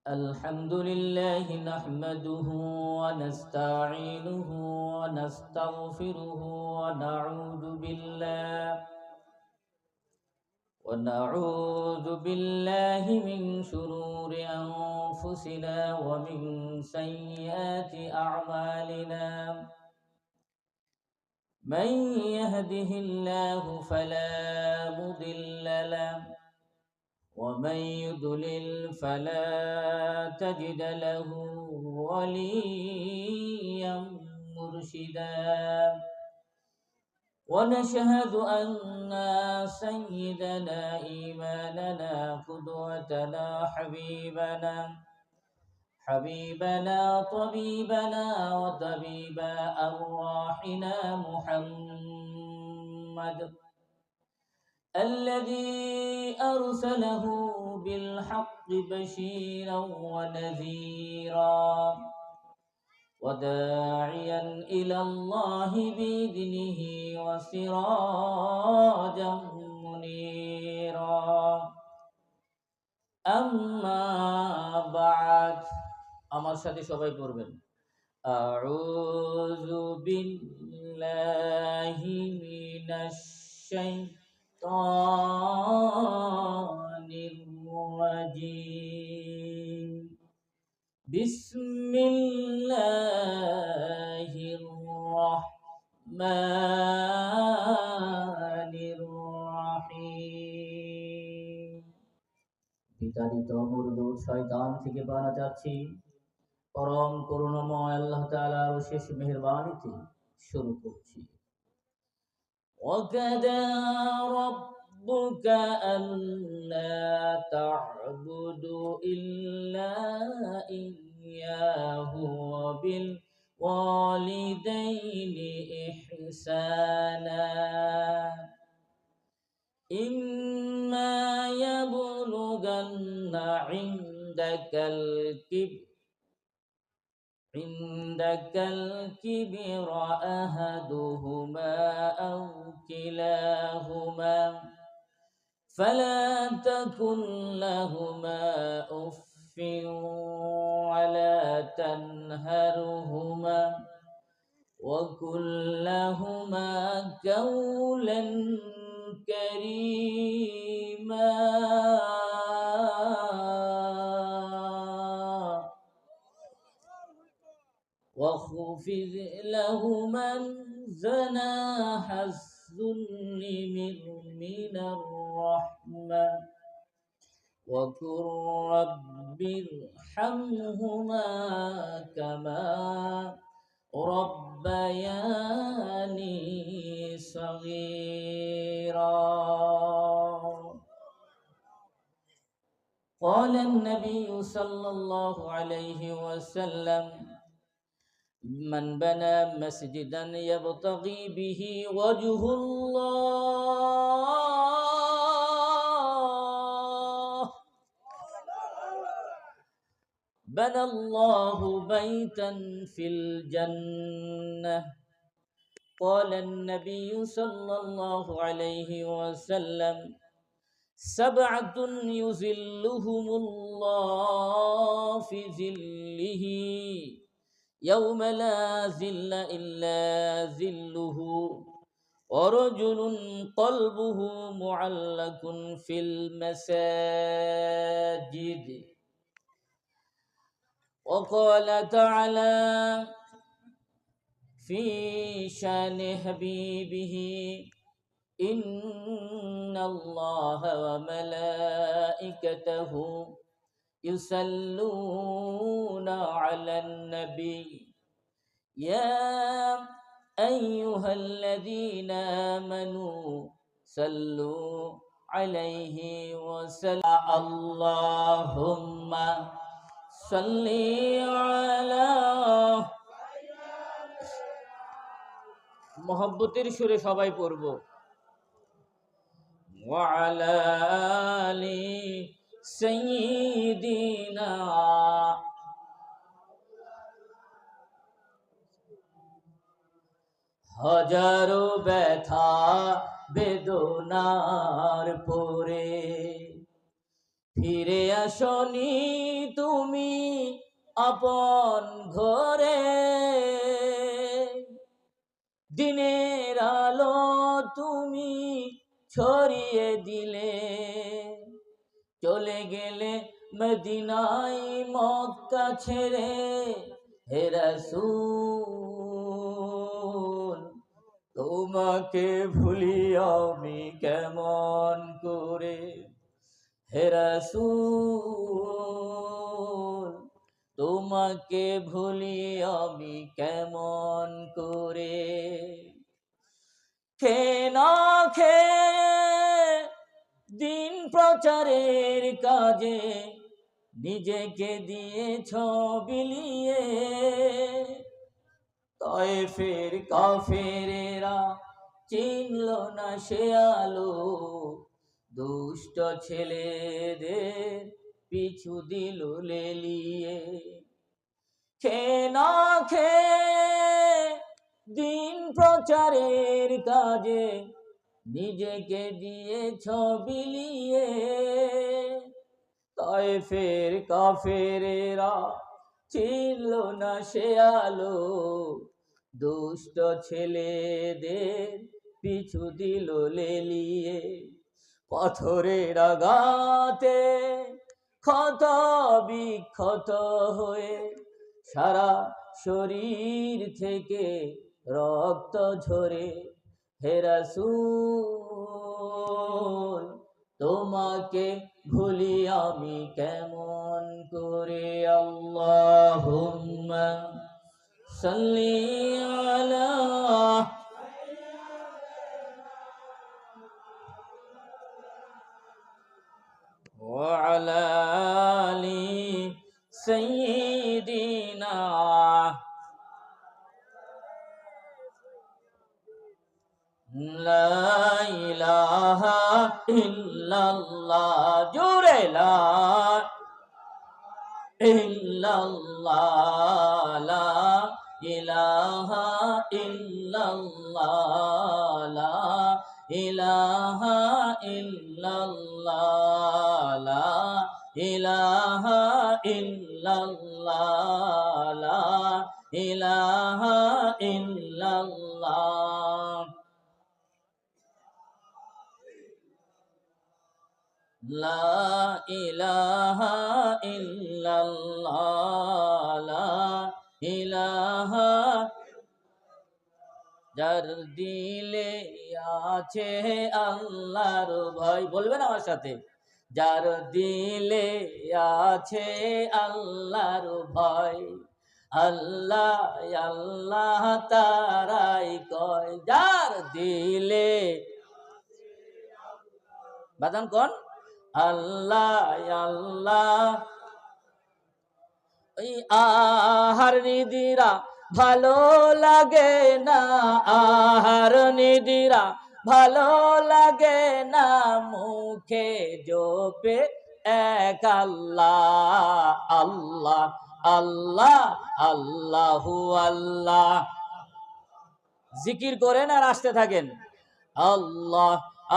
الحمد لله نحمده ونستعينه ونستغفره ونعوذ بالله من شرور أنفسنا ومن سيئات أعمالنا. من يهده الله فلا مضل له ومن يضلل فلا تجد له وليا مرشدا. ونشهد أن سيدنا إيماننا قدوتنا حبيبنا طبيبنا وطبيب أرواحنا محمد الذي أرسله بالحق بشيرا ونذيرا وداعيا إلى الله بإذنه وسراجا منيرا. أما بعد আমার সাথে সবাই পড়বেন আউযু বিল্লাহি মিনাশ শাইতানির রাজীম। বিসমিল্লাহির রহমানির রহিম। বিতাড়িত মুরদুর শয়তান থেকে পানা যাচ্ছি পরম করুণাময় আল্লাহ তাআলার অশেষ মেহেরবানিতে শুরু করছি। وَقَضَى رَبُّكَ أَلَّا تَعْبُدُوا إِلَّا إِيَّاهُ وَبِالْوَالِدَيْنِ إِحْسَانًا إِمَّا يَبْلُغَنَّ عِندَكَ الكبر أحدهما أو كلاهما فلا تقل لهما أف ولا تنهرهما وقل لهما قولا كريما. واخفض لهما جناح الذل من الرحمة وقل رب ارحمهما كما ربياني صغيرا. قال النبي صلى الله عليه وسلم من بنى مسجدا يبتغي به وجه الله بنى الله بيتا في الجنة. قال النبي صلى الله عليه وسلم سبعة يظلهم الله في ظله يوم لا ظل إلا ظله ورجل قلبه معلق في المساجد. وقال تعالى في شان حبيبه إن الله وملائكته يصلون على النبي يا أيها الذين آمنوا صلوا عليه وسلم اللهم صل على মোহাব্বতের সুরে সবাই পড়ব وعلى آل سيدنا হাজারো ব্যথা বেদনার পরে ফিরে আসনি তুমি আপন ঘরে দিনের আলো তুমি ছড়িয়ে দিলে, চলে গেলে মদিনায় মক্কা ছেড়ে। হে রাসূল তোমাকে ভুলি আমি কেমন করে, হে রাসূল তোমাকে ভুলি আমি কেমন করে। খেয়ে না খেয়ে দিন প্রচারের কাজে নিজেকে দিয়েছ বিলিয়ে, তায়েফের কাফেরেরা চিনল না সে আলো, দুষ্ট ছেলেদের পিছু দিল লেলিয়ে। খেয়ে না খেয়ে দিন প্রচারের কাজে নিজেকে দিয়েছ বিলিয়ে, তায়েফের কাফেরেরা ছিল না সে আলো, দুষ্ট ছেলেদের পিছু দিল লেলিয়ে। পাথরের আঘাতে ক্ষত বিক্ষত হয়ে সারা শরীর থেকে রক্ত ঝরে, হে রাসূল তোমাকে ভুলি আমি কেমন করে। আল্লাহুম্মা সাল্লি আলা ওয়া আলা আলি সাইয়্যিদিনা। লা ইলাহা ইল্লাল্লাহ, জোরে লা ইল্লাল্লাহ, লা ইলাহা ইল্লাল্লাহ, লা ইলাহা ইল্লাল্লাহ, লা ইলাহা ইল্লাল্লাহ, লা ইলাহা ইল্লাল্লাহ, লা ইলাহা ইল্লাল্লাহ, লা ইলাহা। যার দিলে আছে আল্লাহর ভয়, বলবেন আমার সাথে, যার দিলে আছে আল্লাহর ভয়, আল্লাহ আল্লাহ তারাই কয়। যার দিলে বাদান কোন আল্লাহ আল্লাহ। ওই আহার নিদিরা ভালো লাগে না, আহার নিদিরা ভালো লাগে না, মুখে জপে এক আল্লাহ, আল্লাহ আল্লাহ আল্লাহু আল্লাহ। জিকির করেন আর আসতে থাকেন, আল্লাহ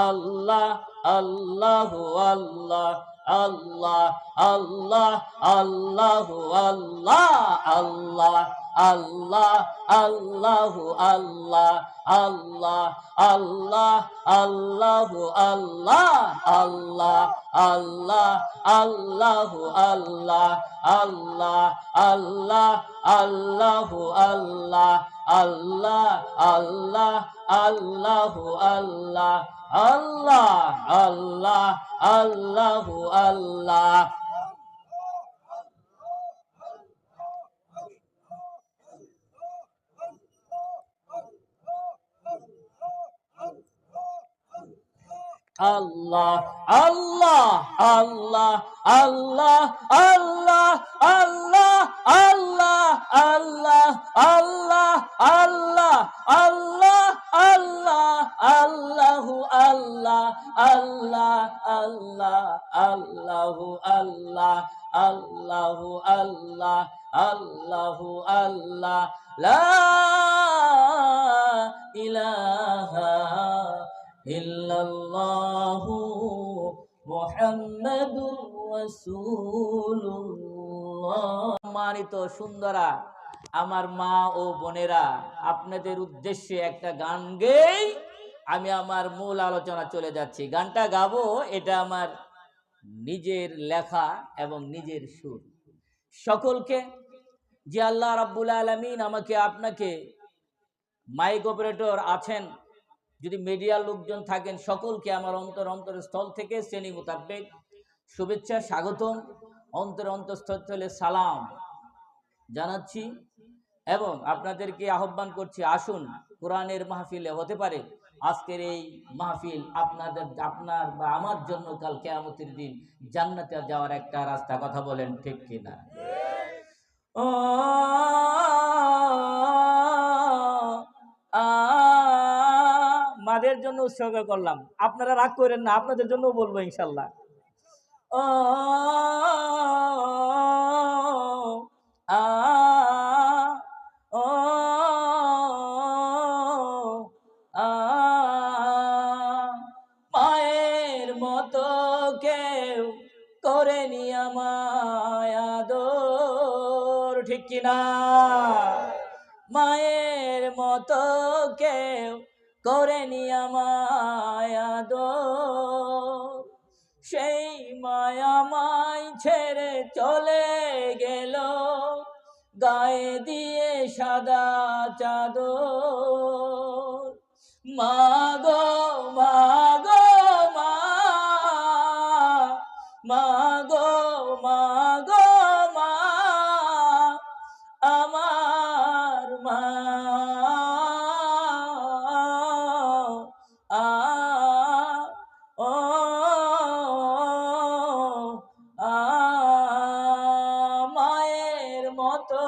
আল্লাহ আল্লাহু আল্লাহ, আল্লাহ আল্লাহ আল্লাহু আল্লাহ, আল্লাহ আল্লাহ আল্লাহু আল্লাহ, আল্লাহ আল্লাহ আল্লাহু আল্লাহ, আল্লাহ আল্লাহ আল্লাহু আল্লাহ, আল্লাহ আল্লাহ আল্লাহু আল্লাহ, আল্লাহ আল্লাহ আল্লাহু আল্লাহ, আল্লাহ আল্লাহ আল্লাহু আল্লাহ। আল্লাহ আল্লাহ আল্লাহ আল্লাহ আল্লাহ আল্লাহ আল্লাহ আল্লাহ আল্লাহ আল্লাহ আল্লাহ আল্লাহ আল্লাহু আল্লাহ, আল্লাহ আল্লাহ আল্লাহু আল্লাহ, আল্লাহু আল্লাহ আল্লাহু আল্লাহ, লা ইলাহা ইল্লাল্লাহু মুহাম্মাদুর রাসূলুল্লাহ। সম্মানিত সুন্দরা, আমার মা ও বোনেরা, আপনাদের উদ্দেশ্যে একটা গান গেয়ে আমি আমার মূল আলোচনা চলে যাচ্ছি। গানটা গাবো, এটা আমার নিজের লেখা এবং নিজের সুর। সকলকে যে আল্লাহ রাব্বুল আলামিন আমাকে আপনাকে, মাইক অপারেটর আছেন, যদি মিডিয়ার লোকজন থাকেন, সকলকে আমার অন্তরস্থল থেকে শ্রেণী মোতাবেক শুভেচ্ছা, স্বাগতম, অন্তরস্থলে সালাম জানাচ্ছি এবং আপনাদেরকে আহ্বান করছি, আসুন কোরআনের মাহফিলে, হতে পারে আজকের এই মাহফিল আপনার বা আমার জন্য কাল কিয়ামতের দিন জান্নাতে যাওয়ার একটা রাস্তা। কথা বলেন ঠিক কিনা? ও মাদের জন্য উৎসর্গ করলাম, আপনারা রাগ করেন না, আপনাদের জন্য বলবো ইনশাল্লাহ। ও ও মায়ের মতো কেউ করেনি আমায় আদর, ঠিক কিনা? মায়ের মতো কেউ করেনি আমায় আদর, সেই মায়া মাই ছেড়ে চলে গেল গায়ে দিয়ে সাদা চাদর। মাগো মাগো মা, মাগো মাগো মা, আমার মা, ও মায়ের মতো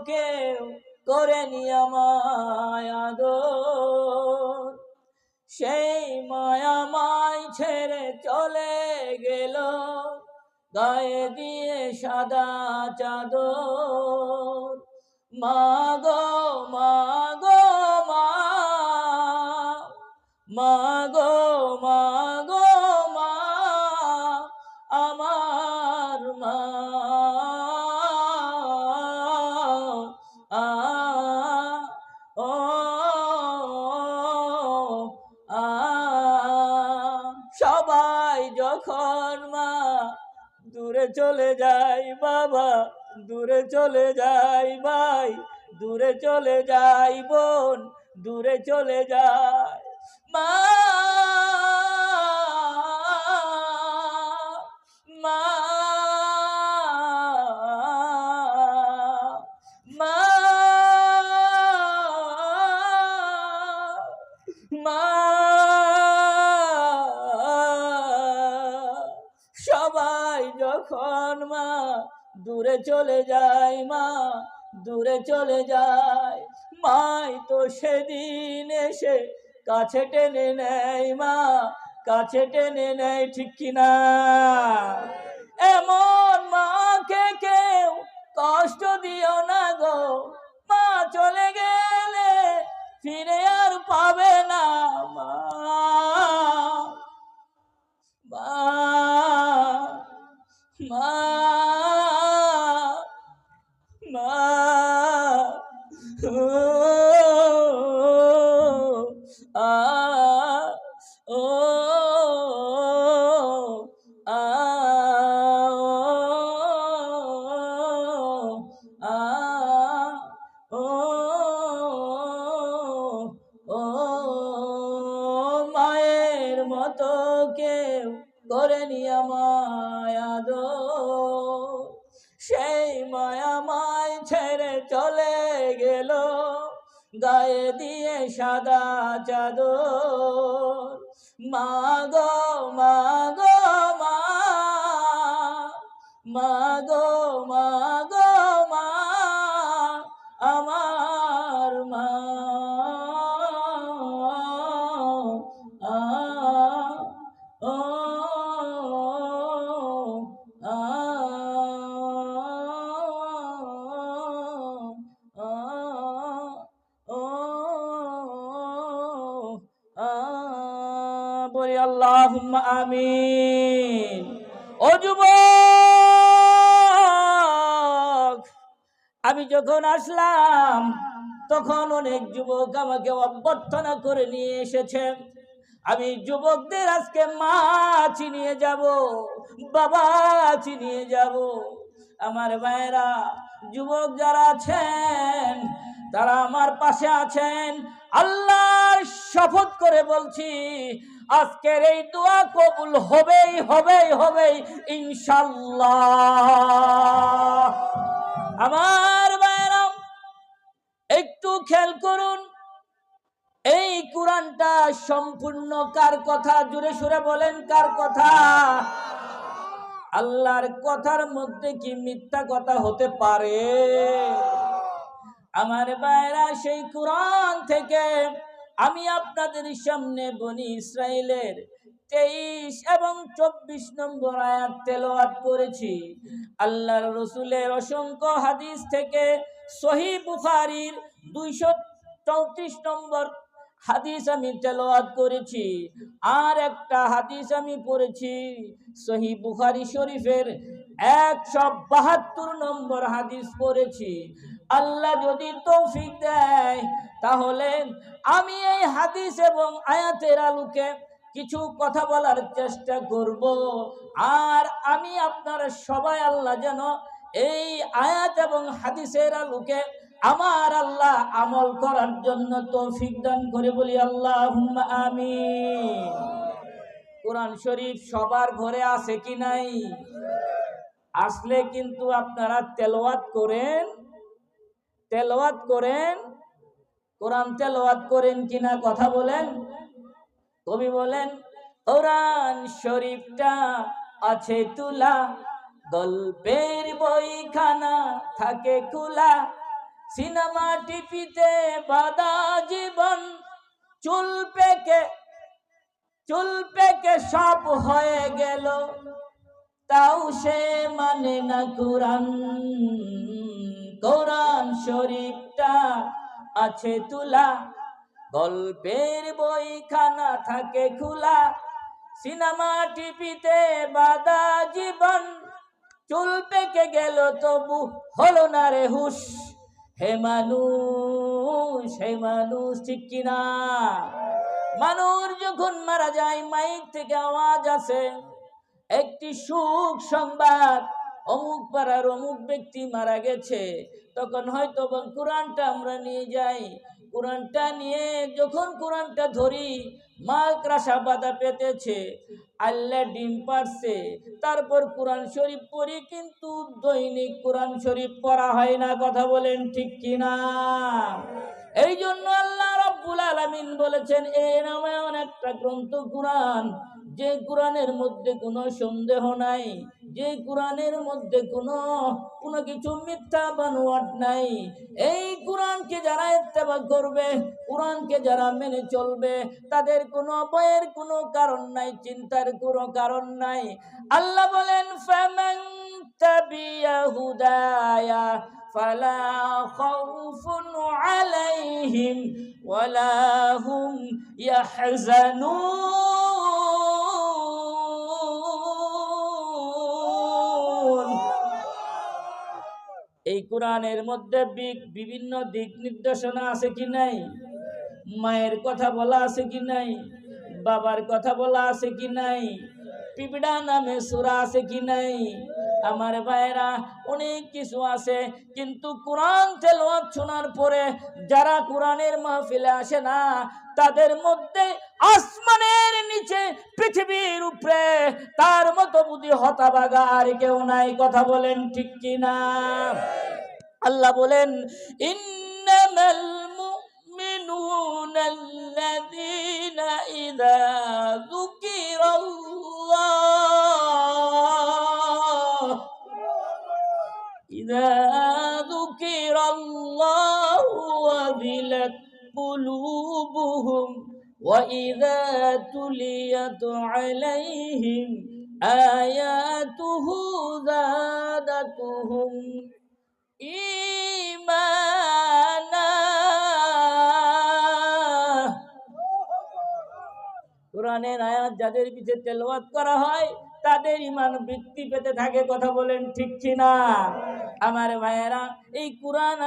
কেউ করেনি আমায় আদর, সেই মায়া মাই ছেড়ে চলে গেল গায়ে দিয়ে সাদা চাদর। মাগো মাগো মা, মাগো মাগো মা, আমার মা, ও সবাই যখন মা দূরে চলে যায়, বাবা দূরে চলে যায়, ভাই দূরে চলে যায়, বোন দূরে চলে যায়, মা মা মা মা সবাই যখন মা দূরে চলে যায়, মা দূরে চলে যায়, মাই তো সেদিন এসে কাছে টেনে নেয়, মা কাছে টেনে নেয়, ঠিক কিনা? এমন মাকে কেউ কষ্ট দিও না গো, মা চলে গেলে ফিরে আর পাবে না, মা মা মা মা ও ও মায়ের মতো কেউ করেনি আমায় আদর, সেই মায়া মাই ছেড়ে চলে গেল গায়ে দিয়ে সাদা চাদর। মাগো মাগো মা, মাগো মাগো মা, আমার মা, ও বলি আল্লাহুম্মা আমিন। ও যুবক, আমি যখন আসলাম তখন অনেক যুবক আমাকে অভ্যর্থনা করে নিয়ে এসেছে। আমি যুবকদের আজকে মা চিনিয়ে যাব, বাবা চিনিয়ে যাব। আমার ভাইরা, যুবক যারা আছেন তারা আমার পাশে আছেন, আল্লাহর শপথ করে বলছি আজকের এই দোয়া কবুল হবেই হবেই হবেই ইনশাআল্লাহ। আমার ভাইরা, একটু খেয়াল করুন, এই কোরআনটা সম্পূর্ণ কার কথা? জোরে সুরে বলেন, কার কথা? আল্লাহর কথার মধ্যে কি মিথ্যা কথা হতে পারে? আমার ভাইরা, সেই কোরআন থেকে আমি আপনাদের সামনে বনি ইসরাইলের 23 এবং 24 নম্বর আয়াত তেলাওয়াত করেছি। আল্লাহর রাসূলের অসংখ্য হাদিস থেকে সহিহ বুখারীর 234 নম্বর হাদিস আমি তেলাওয়াত করেছি। আর একটা হাদিস আমি পড়েছি সহিহ বুখারী শরীফের 172 নম্বর হাদিস পড়েছি। আল্লাহ যদি তৌফিক দেয় তাহলে আমি এই হাদিস এবং আয়াতের আলোকে কিছু কথা বলার চেষ্টা করব। আর আমি আপনারা সবাই আল্লাহ যেন এই আয়াত এবং হাদিসের আলোকে আমার আল্লাহ আমল করার জন্য তৌফিক দান করে, বলি আল্লাহুম্মা আমিন। কোরআন শরীফ সবার ঘরে আছে কি নাই? আসলে কিন্তু আপনারা তেলাওয়াত করেন, তেলাওয়াত করেন, কোরআন তেলাওয়াত করেন কিনা কথা বলেন। কবি বলেন, কোরআন শরীফটা আছে তুলা, গল্পের বইখানা থাকে খোলা, সিনেমা টিভিতে বাঁধা জীবন, চুল পেকে সব হয়ে গেল, তাও সে মানে না কোরআন। কোরআন শরীফটা আছে তুলা, গল্পের বইখানা থাকে খোলা, সিনেমা টিভিতে বাঁধা জীবন, চুল পেকে গেল তবু হলো না রে হুশ। হে মানুষ, হে মানুষ, ঠিক কিনা? মানুষ যখন মারা যায় মাইক থেকে আওয়াজ আসে, একটি সুখ সংবাদ, অমুক পাড়ার অমুক ব্যক্তি মারা গেছে। তখন হয়তো কোরআনটা আমরা নিয়ে যাই, কোরআনটা নিয়ে যখন কোরআনটা ধরি, মাকড়সা বাধা পেতেছে, আল্লাহ ডিম পারছে, তারপর কোরআন শরীফ পড়ি, কিন্তু দৈনিক কোরআন শরীফ পড়া হয় না, কথা বলেন ঠিক কিনা? এই জন্য আল্লাহ রাব্বুল আলামিন বলেছেন, এই নামে একটা গ্রন্থ কোরআন, যে কোরআনের মধ্যে কোনো সন্দেহ নাই, যে কোরআনের মধ্যে কোনো কিছু মিথ্যা বানোয়াট নাই। এই কোরআনকে যারা ইত্তেবা করবে, কোরআনকে যারা মেনে চলবে, তাদের কোনো ভয়ের কোনো কারণ নাই, চিন্তার কোনো কারণ নাই। আল্লাহ বলেন, ফামান তাবিয়া হুদায়া ফালা খাউফুন আলাইহিম ওয়ালা হুম ইয়াহজানুন। এই কোরআনের মধ্যে বিভিন্ন দিক নির্দেশনা আছে কি নাই? মায়ের কথা বলা আছে কি নাই? বাবার কথা বলা আছে কি নাই? পিপড়া নামে সূরা আছে কি নাই? আমার ভাইরা, অনেক কিছু আছে, কিন্তু কোরআন তেলাওয়াত শোনার পরে যারা কোরআনের মাহফিলে আসে না, তাদের মধ্যে আসমানের নিচে পৃথিবীর উপরে তার মতো বুদ্ধি হতভাগা আর কেউ নাই, কথা বলেন ঠিক কিনা? আল্লাহ বলেন, ইন্নামাল মুমিনুনাল্লাযীনা ইযা যুকিরাল্লাহু ওয়াজিলাত কুলুবুহুম ওয়া ইযা তুলিয়াত আলাইহিম আয়াতুহু যাদাতুহুম ঈমানা। কোরআনের আয়াত যাদের পিছে তেলাওয়াত করা হয়, তাদের ঈমান বৃদ্ধি পেতে থাকে, কথা বলেন ঠিক কিনা? আমার ভাইয়েরা, এই কোরআন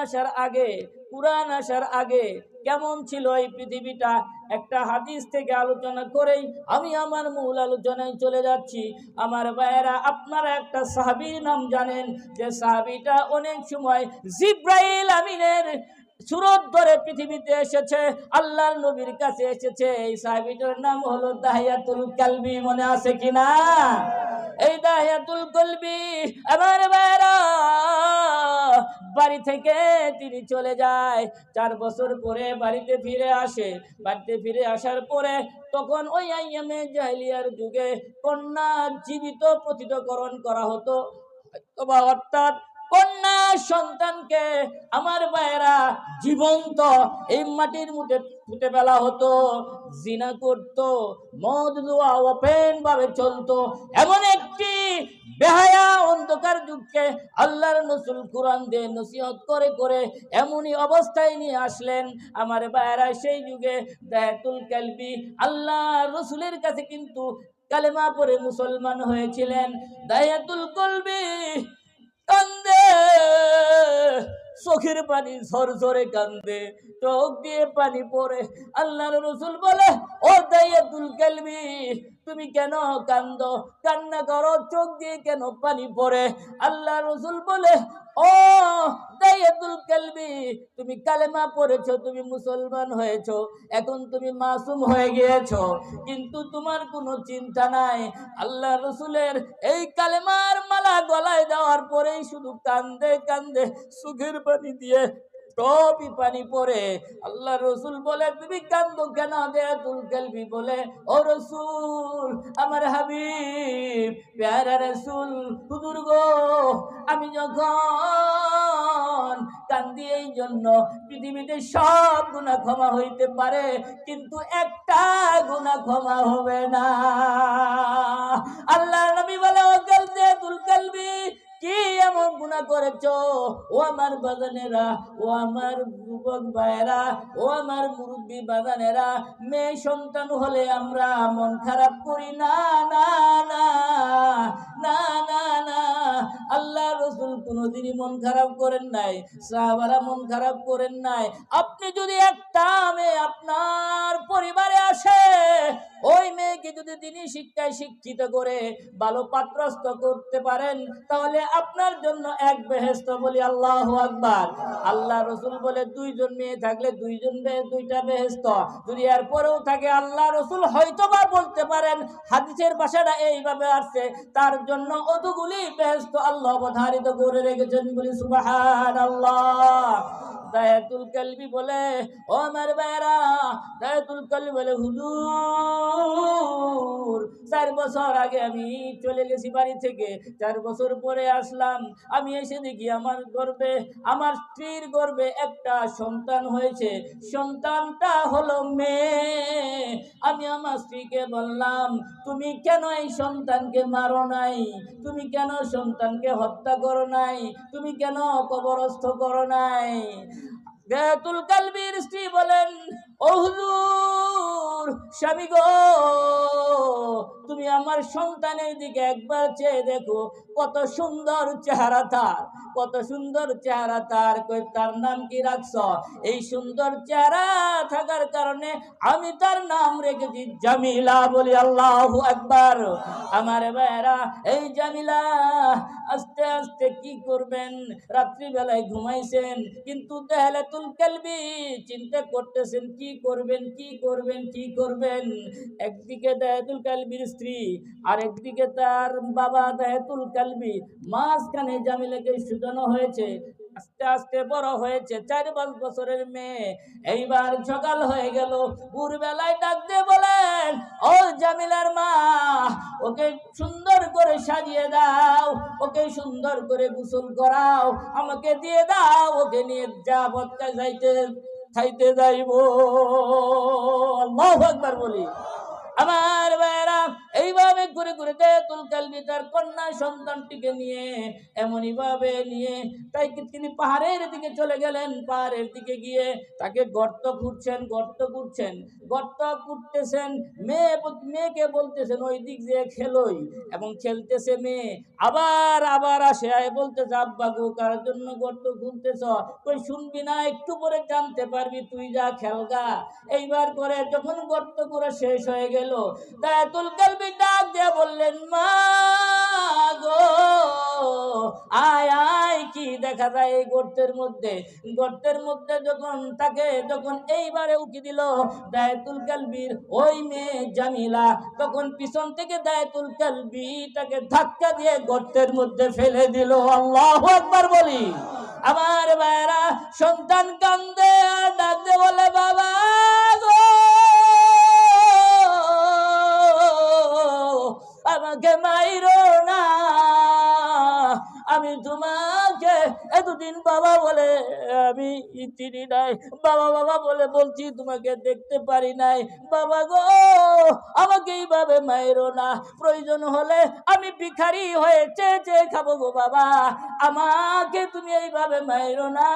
আসার আগে কেমন ছিল এই পৃথিবীটা, একটা হাদিস থেকে আলোচনা করেই আমি আমার মূল আলোচনায় চলে যাচ্ছি। আমার ভাইয়েরা, আপনারা একটা সাহাবীর নাম জানেন, যে সাহাবীটা অনেক সময় জিব্রাইল আমিনের সুরত ধরে পৃথিবীতে এসেছে, আল্লাহর নবীর কাছে এসেছে। এই সাহাবীটার নাম হলো দাহিয়াতুল কালবি। মনে আছে কিনা? এই দাহিয়াতুল কালবি আমার ভাইয়েরা বাড়ি থেকে তিনি চলে যায়। 4 বছর পরে বাড়িতে ফিরে আসে। বাড়িতে ফিরে আসার পরে তখন ওই আইয়ামে জাহেলিয়ার যুগে কন্যা জীবিত প্রতিকরণ করা হতো, অর্থাৎ কন্যা সন্তানকে আমার ভাইয়েরা জীবন্ত এই মাটির মধ্যে পুঁতে ফেলা হতো, জিনা করতো, মদ জুয়া ওপেন ভাবে চলতো। এমন একটি বেহায়া অন্ধকার যুগকে আল্লাহর রাসূল কোরআন দিয়ে নসিহত করে করে এমনই অবস্থায় নিয়ে আসলেন। আমার ভাইয়েরা, সেই যুগে দাহিয়াতুল কালবি আল্লাহ রাসূলের কাছে কিন্তু কালেমা পড়ে মুসলমান হয়েছিলেন। দাহিয়াতুল কালবি কান্দে, চোখের পানি ঝরঝরে কান্দে, চোখ দিয়ে পানি পড়ে। আল্লাহর রাসূল বলে, ও দাহিয়াতুল কালবি, তুমি কেন কান্দো? কান্না করো, চোখ দিয়ে কেন পানি পড়ে? আল্লাহর রাসূল বলে, ও দাহিয়াতুল কালবি, তুমি কালেমা পড়েছো, তুমি মুসলমান হয়েছো, এখন তুমি মাসুম হয়ে গিয়েছো, কিন্তু তোমার কোনো চিন্তা নাই। আল্লাহ রাসূলের এই কালেমার মালা গলায় দেওয়ার পরেই শুধু কান্দে কান্দে, চোখের পানি দিয়ে টপি পানি পড়ে। আল্লাহ রাসূল বলে, তুমি কান্দো কেন? দাহিয়াতুল কালবি বলে, ও রাসূল, আমার হাবিব, প্যারা রাসূল, হুজুর গো, আমি যখন কান্দি এই জন্য, পৃথিবীতে সব গুনাহ ক্ষমা হইতে পারে, কিন্তু একটা গুনাহ ক্ষমা হবে না। আল্লাহ নবী বলে, ও দাহিয়াতুল কালবি, কি এমন গুনাহ করেছো? ও আমার বাজানেরা, ও আমার যুবক ভাইয়েরা, ও আমার মুরব্বী বাজানেরা, মেয়ে সন্তান হলে আমরা মন খারাপ করি না, না না না না না। আল্লাহ রাসূল কোনোদিনই মন খারাপ করেন নাই, সাহাবারা মন খারাপ করেন নাই। আপনি যদি একটা মেয়ে আপনার পরিবারে আসে, ওই মেয়েকে যদি তিনি শিক্ষায় শিক্ষিত করে ভালো পাত্রস্থ করতে পারেন, তাহলে আপনার জন্য এক বেহেশত। বলি আল্লাহু আকবার। আল্লাহ রাসূল বলে, 2 জন মেয়ে থাকলে 2টা বেহেশত। যদি এর পরেও থাকে, আল্লাহ রাসূল হয়তোবা বলতে পারেন, হাদিসের ভাষাটা এইভাবে আসছে, তার জন্য অতগুলি বেহেশত আল্লাহ অবধারিত করে রেখেছেন। বলি সুবহানাল্লাহ। দাহিয়াতুল কালবি বলে, ও আমার ভাইরা, দাহিয়াতুল কালবি বলে, হুজুর, 4 বছর আগে আমি চলে গেছি বাড়ি থেকে, 4 বছর পরে আসলাম। আমি এসে দেখি আমার গর্ভে, আমার স্ত্রীর গর্ভে একটা সন্তান হয়েছে। সন্তানটা হলো মেয়ে। আমি আমার স্ত্রীকে বললাম, তুমি কেন এই সন্তানকে মারো নাই? তুমি কেন সন্তানকে হত্যা করো নাই? তুমি কেন কবরস্থ করো নাই? দাহিয়াতুল কালবির স্ত্রী বলেন, ও হুজুর, স্বামী গো, তুমি আমার সন্তানের দিকে একবার চেয়ে দেখো, কত সুন্দর চেহারা তার, কত সুন্দর চেহারা তার। তার নাম কি রাখছ? এই সুন্দর চেহারা থাকার কারণে আমি তার নাম রেখেছি জামিলা। বলি আল্লাহু আকবার। আমার ভাইরা, এই জামিলা আস্তে আস্তে কি করবেন, রাত্রিবেলায় ঘুমাইছেন, কিন্তু দাহিয়াতুল কালবি চিন্তা করতেছেন কি করবেন, কি করবেন, কি করবেন। একদিকে দাহিয়াতুল কালবির স্ত্রী, আর একদিকে তার বাবা দাহিয়াতুল কালবি, মাঝখানে জামিলাকে সুজানো হয়েছে। আস্তে আস্তে বড় হয়েছে, 4-5 বছরের মেয়ে। এইবার সকাল হয়ে গেল, ভোরবেলায় ডাক দিয়ে বলেন, ও জামিলার মা, ওকে সুন্দর করে সাজিয়ে দাও, ওকে সুন্দর করে গোসল করাও, আমাকে দিয়ে দাও, ওকে নিয়ে যা বক্কা খাইতে যাইব। আল্লাহু আকবার বলি। আমার ভাইরা, এইভাবে ঘুরে ঘুরে দায়াতুল কালবি তার কন্যা সন্তানটিকে নিয়ে এমনই ভাবে নিয়ে তাই তিনি পাহাড়ের দিকে চলে গেলেন। পাহাড়ের দিকে গিয়ে তাকে গর্ত খুঁড়তেছেন। মেয়েকে বলতেছেন ওই দিক দিয়ে খেলোই, এবং খেলতেছে মেয়ে। আবার আসে বলতেছে আব্বা গো কার জন্য গর্ত খুঁড়তেছ? কই শুনবি না, একটু পরে জানতে পারবি, তুই যা খেলগা। এইবার করে যখন গর্ত করে শেষ হয়ে গেল, দায়াতুল কালবি ডাক দিয়ে বললেন মা গো আয় কি দেখা যায় এই গর্তের মধ্যে যখন এইবারে উকি দিল দায়াতুল কালবির ওই মেয়ে জামিলা, তখন পিছন থেকে দায়াতুল কালবি তাকে ধাক্কা দিয়ে গর্তের মধ্যে ফেলে দিল। আল্লাহু আকবার বলি। আমার ভাইরা, সন্তান কান্দে আর ডাক দিয়ে বলে বাবা গো আমাকে মাইরো না, আমি তোমাকে এতদিন বাবা বলে আমি চিনি নাই, বাবা বলে বলছি, তোমাকে দেখতে পারি নাই। বাবা গো আমাকে এইভাবে মাইরো না, প্রয়োজন হলে আমি ভিখারি হয়ে চেয়ে খাবো গো বাবা, আমাকে তুমি এইভাবে মাইরো না,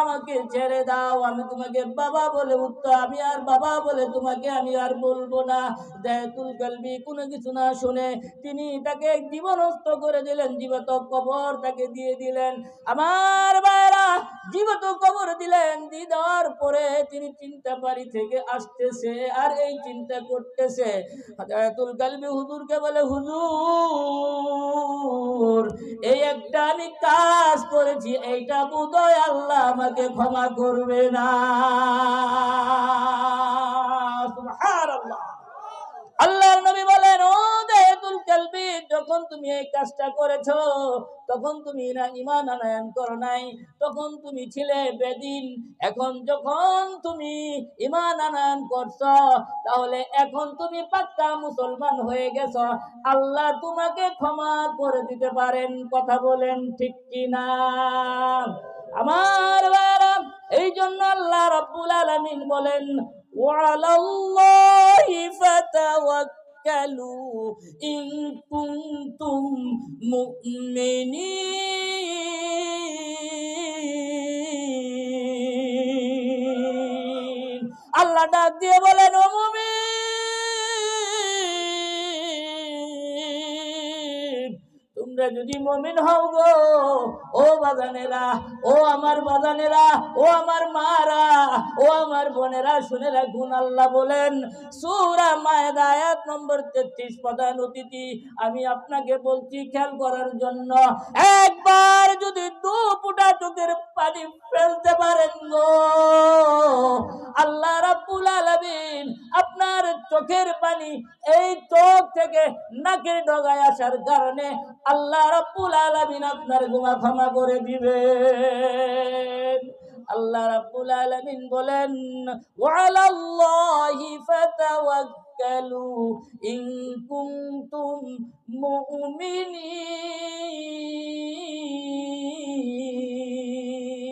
আমাকে ছেড়ে দাও, আমি তোমাকে বাবা বলে উঠতো, আমি আর বাবা বলে তোমাকে আমি আর বলবো না। দায়াতুল কালবি কোনো কিছু না শুনে তিনি তাকে জীবনস্থ করে দিলেন, জীবিত কবর তাকে দিয়ে দিলেন। আমার ভাইরা, জীবিত কবর দিলেন, দেওয়ার পরে তিনি চিন্তা বাড়ি থেকে আসতেছে আর এই চিন্তা করতেছে। দায়াতুল কালবি হুজুরকে বলে হুজুর এই একটা আমি কাজ করেছি, এইটা বোধহয় আল্লাহ আমাকে ক্ষমা করবে না। সুবহানাল্লাহ। আল্লাহর নবী বলেন ও দায়াতুল কালবি, যখন তুমি এই কাজটা করেছো তখন তুমি না ঈমান আনয়ন করো নাই, তখন তুমি ছিলে বেদিন। এখন যখন তুমি ঈমান আনয়ন করছো, তাহলে এখন তুমি পাক্কা মুসলমান হয়ে গেছো, আল্লাহ তোমাকে ক্ষমা করে দিতে পারেন। কথা বলেন ঠিক কিনা? আমার ভাইরা, এই জন্য আল্লাহ রাব্বুল আলামিন বলেন ওয়ালাল্লাহি ফাতাওয়াক্কালু ইন কুনতুম মুমিনিন। আল্লাহ ডাক দিয়ে বলেন ও মুমিন, তোমরা যদি মুমিন হও গো, ও বাজানেরা, ও আমার বাজানেরা, ও আমার মারা, ও আমার বোনেরা, শুনে রাখুন। আল্লাহ বলেন সূরা মায়েদা আয়াত নম্বর 33, প্রধান অতিথি আমি আপনাকে বলছি খেয়াল করার জন্য, একবার যদি দু ফোঁটা চোখের পানি ফেলতে পারেন গো, আল্লাহ রাব্বুল আলামিন আপনার চোখের পানি এই চোখ থেকে নাকের ডগায় আসার কারণে আল্লাহ রাব্বুল আলামিন আপনার গুনাহ ক্ষমা করে দিবেন। আল্লাহ রাব্বুল আলামিন বলেন ওয়ালাল্লাহি ফাতাওয়াক্কালু ইন কুনতুম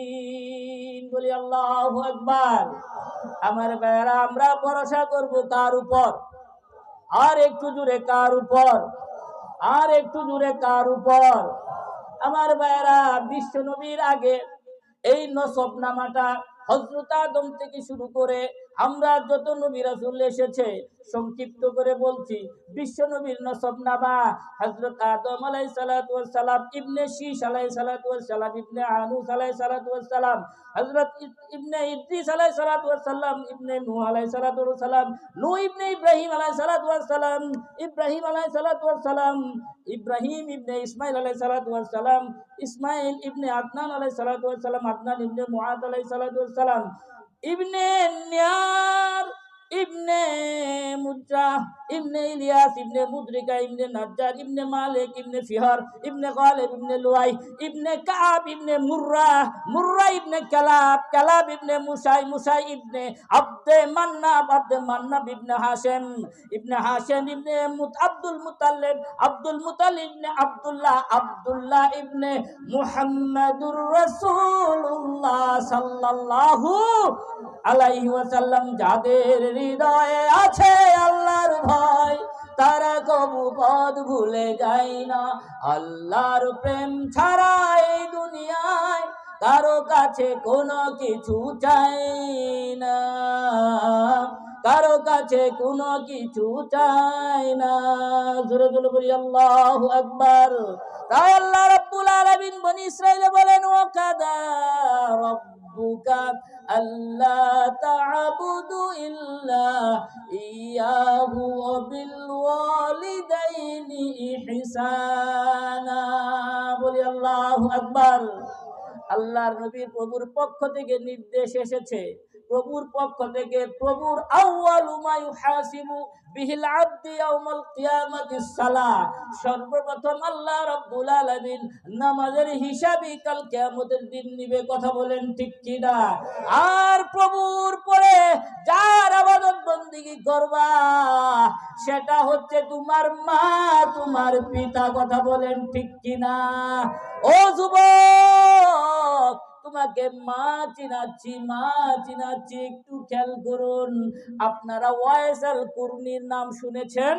মুমিনিন। বলি আল্লাহু আকবার। আমার ভাইরা, আমরা ভরসা করব কার উপর? আর একটু জোরে কার উপর? আর একটু জোরে কার উপর? আমার ভাইরা, বিশ্ব নবীর আগে এই নসবনামাটা হযরত আদম থেকে শুরু করে আমরা যত নবী রাসূল এসেছে সংক্ষিপ্ত করে বলছি। বিশ্ব নবীর নসবনামা হযরত আদম আলাইহিস সালাতু ওয়াস সালাম, ইবনে শীশ আলাইহিস সালাতু ওয়াস সালাম, ইবনে আনুস আলাইহিস সালাতু ওয়াস সালাম, হযরত ইবনে ইদ্রিস আলাইহিস সালাতু ওয়াস সালাম, ইবনে নূহ আলাইহিস সালাতু ওয়াস সালাম, নূহ ইবনে ইব্রাহিম আলাইহিস সালাতু ওয়াস সালাম, ইব্রাহিম আলাইহিস সালাতু ওয়াস সালাম, ইব্রাহিম ইবনে ইসমাইল আলাইহিস সালাতু ওয়াস সালাম, ইসমাইল ইবনে আদনান আলাইহিস সালাতু ওয়াস সালাম, আদনান ইবনে মুআদ আলাইহিস সালাতু ওয়াস সালাম, ইবনে নিয়ার, ইবনে মুদ্রা, ইবনে ইলিয়াস, ইবনে মুদ্রিকা, ইবনে নাজ্জার, ইবনে মালিক, ইবনে ফিহর, ইবনে গালিব, ইবনে লুয়াই, ইবনে কাব, ইবনে মুররা, মুররা ইবনে কালাব, কালাব ইবনে মুসাই, মুসাই ইবনে আব্দে মান্নাব, আব্দে মান্নাব ইবনে হাশেম, ইবনে হাশেম ইবনে আব্দুল মুতাল্লিব, আব্দুল মুতাল্লিব ইবনে আব্দুল্লাহ, আব্দুল্লাহ ইবনে মুহাম্মাদুর রাসূলুল্লাহ সাল্লাল্লাহু আলাইহি ওয়াসাল্লাম। যাদের হৃদয়ে আছে আল্লাহর ভয়, তারা কবু পথ ভুলে যায় না। আল্লাহর প্রেম ছাড়া এই দুনিয়ায় কারো কাছে কোনো কিছু চাই না, কারো কাছে কোনো কিছু চাই না। জোরে জোরে বলি আল্লাহু আকবার। তাই আল্লাহ রাব্বুল আলামিন বনি ইসরাইলে বলেন, ওয়া কাদা রাব্বুকা আল্লা তা'বুদু ইল্লা ইয়াহু ওয়া বিল ওয়ালিদাইনি ইহসানা। বলি আল্লাহু আকবার। আল্লাহর নবীর প্রভুর পক্ষ থেকে নির্দেশ এসেছে, প্রভুর পক্ষ থেকে, প্রভুর আউয়ালু মা ইউহাসিবু বিহিল আবদি ইয়াউমাল কিয়ামাতিস সালাহ, সর্বপ্রথম আল্লাহ রাব্বুল আলামিন নামাজের হিসাবই কাল কিয়ামতের দিন নিবে। কথা বলেন ঠিক কি না? আর প্রভুর পরে যার ইবাদত বندگی করবা সেটা হচ্ছে তোমার মা, তোমার পিতা। কথা বলেন ঠিক কি না? ও যুবক, তোমাকে মা চিনাচ্ছি, মা চিনাচ্ছি, একটু খেয়াল করুন। আপনারা ওয়াইস আল কুরনির নাম শুনেছেন?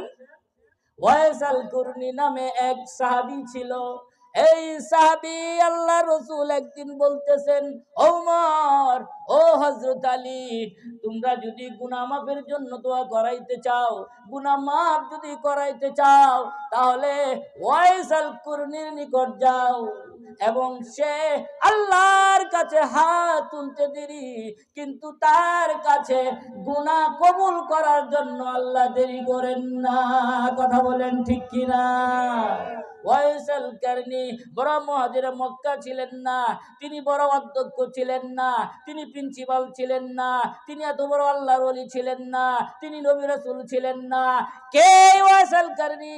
ওয়াইস আল কুরনি নামে এক সাহাবী ছিল। এই সাহাবী আল্লাহ রাসূল একদিন বলতেছেন, ওমর, ও হযরত আলী, তোমরা যদি গুনাহ মাফের জন্য দোয়া করাইতে চাও, গুনাহ মাফ যদি করাইতে চাও, তাহলে ওয়াইস আল কুরনির নিকট যাও। এবং সে আল্লাহর কাছে হাত তুলতে দেরি, কিন্তু তার কাছে গুনাহ কবুল করার জন্য আল্লাহ দেরি করেন না। কথা বলেন ঠিক কিনা? ওয়াইস আল কারনি বড় মুহাজির মক্কা ছিলেন না, তিনি বড় অধ্যক্ষ ছিলেন না, তিনি প্রিন্সিপাল ছিলেন না, তিনি এত বড় আল্লাহর ওলি ছিলেন না, তিনি নবী রাসূল ছিলেন না। কে ওয়াইস আল কারনি?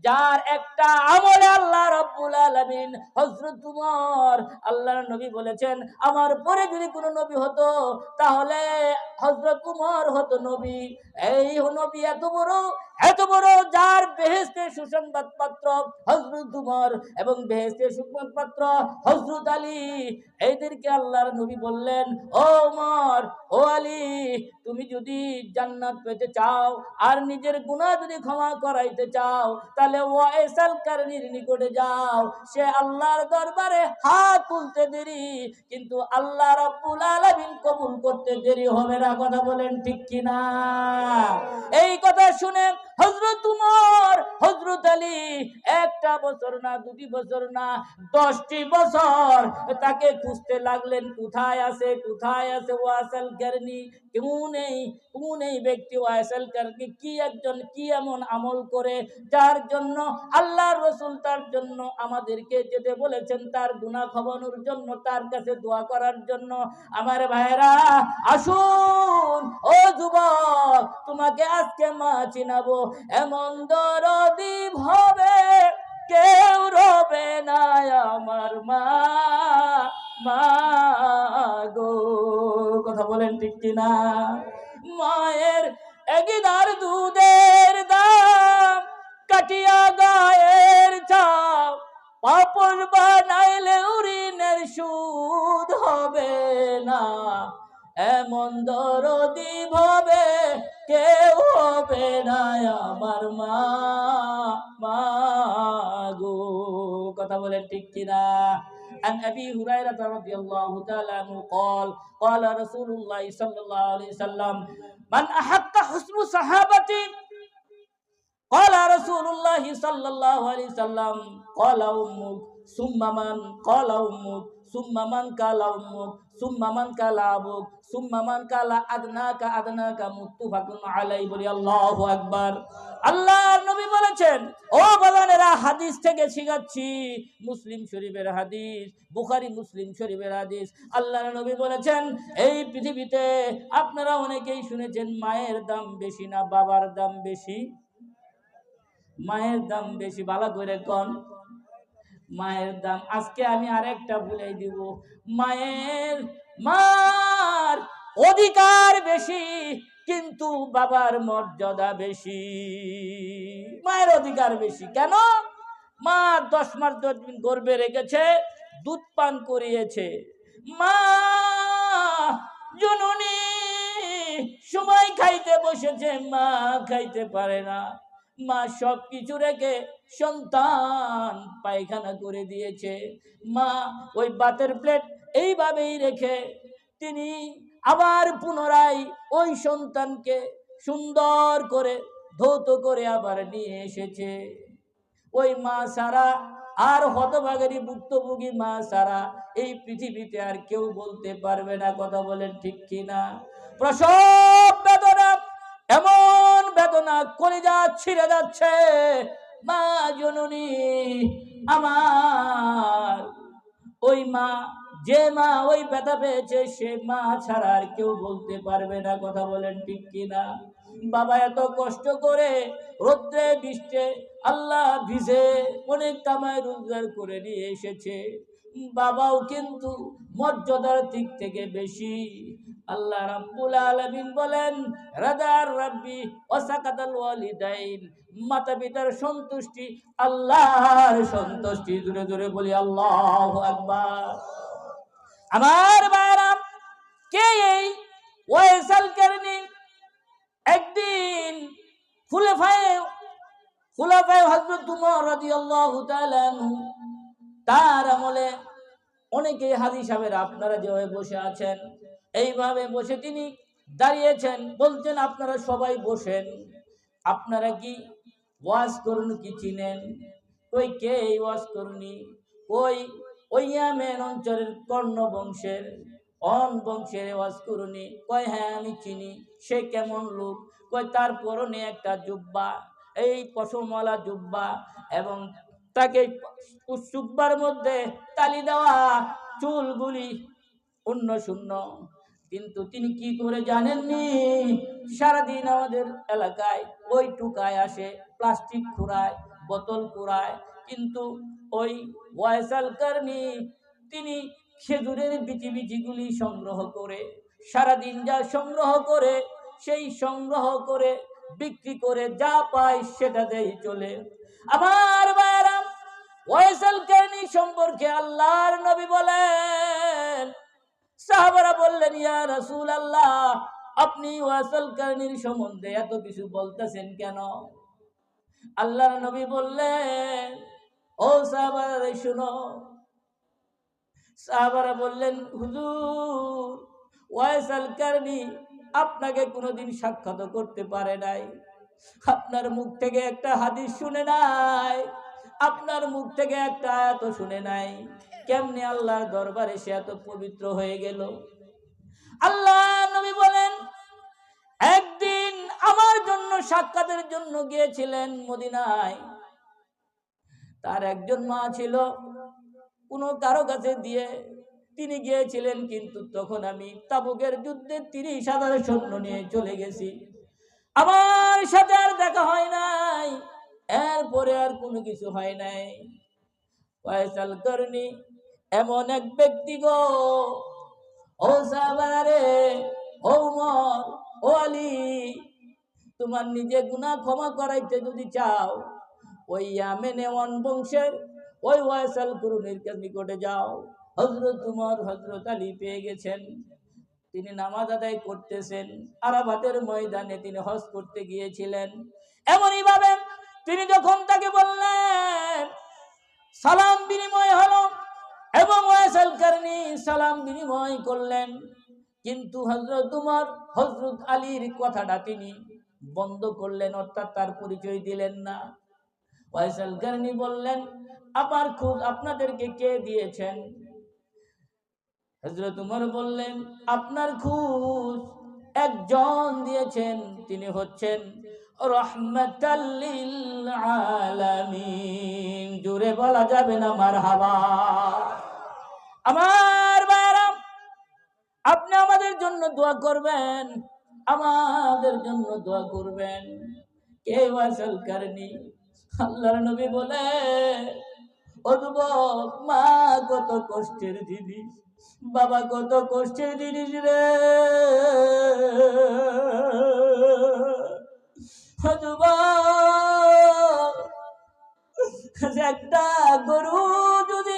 যার একটা আমলে আল্লাহ রাব্বুল আলামিন হযরত উমর, আল্লাহর নবী বলেছেন, আমার পরে যদি কোনো নবী হতো তাহলে হযরত উমর হতো নবী। এই নবী এত বড় যার বেহেশতের সুসংবাদ পাত্র হযরত উমর এবং বেহেশতের সুসংবাদ পাত্র হযরত আলী, এইদেরকে আল্লাহর নবী বললেন, ও উমর, ও আলী, তুমি যদি জান্নাত পেতে চাও আর নিজের গুনাহ যদি ক্ষমা করাইতে চাও, তাহলে ওয়াইস আল কারনির নিকটে যাও। সে আল্লাহর দরবারে হাত তুলতে দেরি, কিন্তু আল্লাহ রাব্বুল আলামিন কবুল করতে দেরি হবে না। কথা বলেন ঠিক কিনা? এই কথা শুনে হযরত উমর, হযরত আলী একটা বছর না, 2টি বছর না, 10টি বছর তাকে খুঁজতে লাগলেন, কোথায় আছে, কোথায় আছে ওয়াইস আল কারনি? কোন এই ব্যক্তি ওয়াইস আল কারনি? কি এমন আমল করে যার জন্য আল্লাহর রাসূল তার জন্য আমাদেরকে যেতে বলেছেন, তার গুনাহ ক্ষমানোর জন্য, তার কাছে দোয়া করার জন্য। আমার ভাইরা আসুন, ও যুবক, তোমাকে আজকে মা চিনাবো। এমন দরদি হবে কেউ রবে না আমার মা, মা গো। কথা বলেন ঠিক কিনা? মায়ের একদার দুধের দাম কাটিয়া গায়ের ছাপ, পাপড় বানাইলে উরিনের সুদ হবে না। এমন দরদি ভাবে কেউ হবে না আমার মা, মা গো। কথা বলেন ঠিক কিনা? عن أبي هريرة رضي الله تعالى عنه قال رسول الله صلى الله عليه وسلم من أحق حسن صحابتي قال رسول الله صلى الله عليه وسلم قال أمك ثم من قال أمك ثم من قال أمك ثم من قال أبوك ثم من قال أدناك মুত্তাফাকুন আলাইহি। বলি আল্লাহু আকবার। আল্লাহর নবী বলেছেন, ও বাবানেরা, হাদিস থেকে শিখাচ্ছি, মুসলিম শরীফের হাদিস, বুখারী মুসলিম শরীফের হাদিস। আল্লাহর নবী বলেছেন, এই পৃথিবীতে আপনারা অনেকেই শুনেছেন মায়ের দাম বেশি না বাবার দাম বেশি? মায়ের দাম বেশি। ভালো করে কোন মায়ের দাম। আজকে আমি আরেকটা ভুলাই দিব, মার অধিকার বেশি কিন্তু বাবার মর্যাদা বেশি। মায়ের অধিকার বেশি কেন? মা 10 মাস 10 দিন গর্ভে রেখেছে, দুধ পান করিয়েছে। মা জননী সময় খাইতে বসেছে, মা খাইতে পারে না। মা সবকিছু রেখে সন্তান পায়খানা করে দিয়েছে। মা ওই ভাতের প্লেট এইভাবেই রেখে তিনি আবার পুনরায় ওই সন্তানকে সুন্দর করে ধৌত করে আবার নিয়ে এসেছে। ওই মা সারা আর হতভাগী ভুক্তভোগী মা সারা এই পৃথিবীতে আর কেউ বলতে পারবে না। কথা বলেন ঠিক কিনা? প্রসব বেদনা, এমন বেদনা, কলিজা ছিঁড়ে যাচ্ছে। মা জননী আমার, ওই মা, যে মা ওই ব্যথা পেয়েছে সে মা ছাড়া আর কেউ বলতে পারবে না। কথা বলেন ঠিক কিনা? বাবা এত কষ্ট করে রোদ্রে বৃষ্টিতে আল্লাহ ভিজে অনেক কামাই রোজগার করে নিয়ে এসেছে। বাবাও কিন্তু মর্যাদার দিক থেকে বেশি। আল্লাহ রাব্বুল আলামিন বলেন, রাদার রাব্বি ওয়া সাকাতাল ওয়ালিদাইন, মাতা পিতার সন্তুষ্টি আল্লাহর সন্তুষ্টি। জোরে জোরে বলি আল্লাহু আকবার। আমার ভাইরা, কে এই ওয়াইসাল কারনী? একদিন খুলাফায়ে হযরত উমর রাদিয়াল্লাহু তাআলা আনহু, তার আমলে অনেকে হাজী সাহেবের আপনারা যেভাবে বসে আছেন এইভাবে বসে তিনি দাঁড়িয়েছেন, বলছেন আপনারা সবাই বসেন, আপনারা কি ওয়াজ করুন কি চিনেন? কই কে এই ওয়াজ করুনি? ওই ইয়ামেন অঞ্চলের কর্ণ বংশের বংশের ওয়াজ করুনি। কয় হ্যাঁ আমি চিনি। সে কেমন লোক? কয় তার পরনে একটা জুব্বা, এই পশমওয়ালা জুব্বা, এবং তাকে জুব্বার মধ্যে তালি দেওয়া, চুলগুলি অন্য শূন্য। কিন্তু তিনি কি করে জানেননি? সারাদিন আমাদের এলাকায় ওই টুকায় আসে, প্লাস্টিক কুড়ায়, বোতল কুড়ায়, কিন্তু ওই ওয়াইসাল কারনী তিনি খেজুরের বিচিগুলি সংগ্রহ করে, সারাদিন যা সংগ্রহ করে সেই সংগ্রহ করে বিক্রি করে যা পায় সেটা দিয়ে চলে। আমার ভাইরা, ওয়াইসাল কারনী সম্পর্কে আল্লাহর নবী বলেন, সাহাবারা বললেন, ইয়া রাসূলুল্লাহ, আপনি ওয়াইসাল কারনীর সম্বন্ধে এত কিছু বলতেছেন কেন? আল্লাহর নবী বললেন, ও সাহাবারা শুনো। সাহাবারা বললেন, হুজুর, ওয়াইসাল কারনী আপনাকে কোনোদিন সাক্ষাৎ করতে পারে নাই, আপনার মুখ থেকে একটা হাদিস শুনে নাই, আপনার মুখ থেকে একটা আয়াত শুনে নাই। কেমনে আল্লাহর দরবারে সে এত পবিত্র হয়ে গেল? আল্লাহ নবী বলেন, একদিন আমার জন্য সাক্ষাতের জন্য গিয়েছিলেন মদিনায়। তার একজন মা ছিল, কোনো কারো কাছে দিয়ে তিনি গিয়েছিলেন, কিন্তু তখন আমি তাবুকের যুদ্ধে 30,000 সৈন্য নিয়ে চলে গেছি, আমার সাথে আর দেখা হয় নাই, এরপরে আর কোনো কিছু হয় নাই। ওয়াইসাল কারনী এমন এক ব্যক্তি গো, ও সাহাবারে, ও উমর, ও আলী, তোমার নিজে গুনাহ ক্ষমা করাইতে যদি চাও, ওই ইয়ামেনে বংশের ওই ওয়াইসাল কারনীর নিকটে যাও। হযরত উমর হযরত আলী পেয়ে গেছেন, তিনি নামাজ আদায় করতেছেন, আরাফাতের ময়দানে তিনি হজ করতে গিয়েছিলেন। এমনই ভাবে তিনি যখন তাকে বললেন, সালাম বিনিময় হলো এবং ওয়াইসাল কারনী সালাম বিনিময় করলেন, কিন্তু হযরত উমর হযরত আলীর কথাটা তিনি বন্ধ করলেন, অর্থাৎ তার পরিচয় দিলেন না। ওয়াইসাল কারনী বললেন, আমার খোঁজ আপনাদেরকে কে দিয়েছেন? হযরত উমর বললেন, আপনার খোঁজ একজন দিয়েছেন, তিনি হচ্ছেন রাহমাতাল লিল আলামিন। জোরে বলা যাবে না মারহাবা? আমার ভাইরা, আপনি আমাদের জন্য দোয়া করবেন, আমাদের জন্য দোয়া করবেন। কে ওয়াইসাল কারনী? আল্লাহর নবী বলে, ও যুবক, মা কত কষ্টের জিনিস, বাবা কত কষ্টের জিনিস রে। যুবক, একটা গরু যদি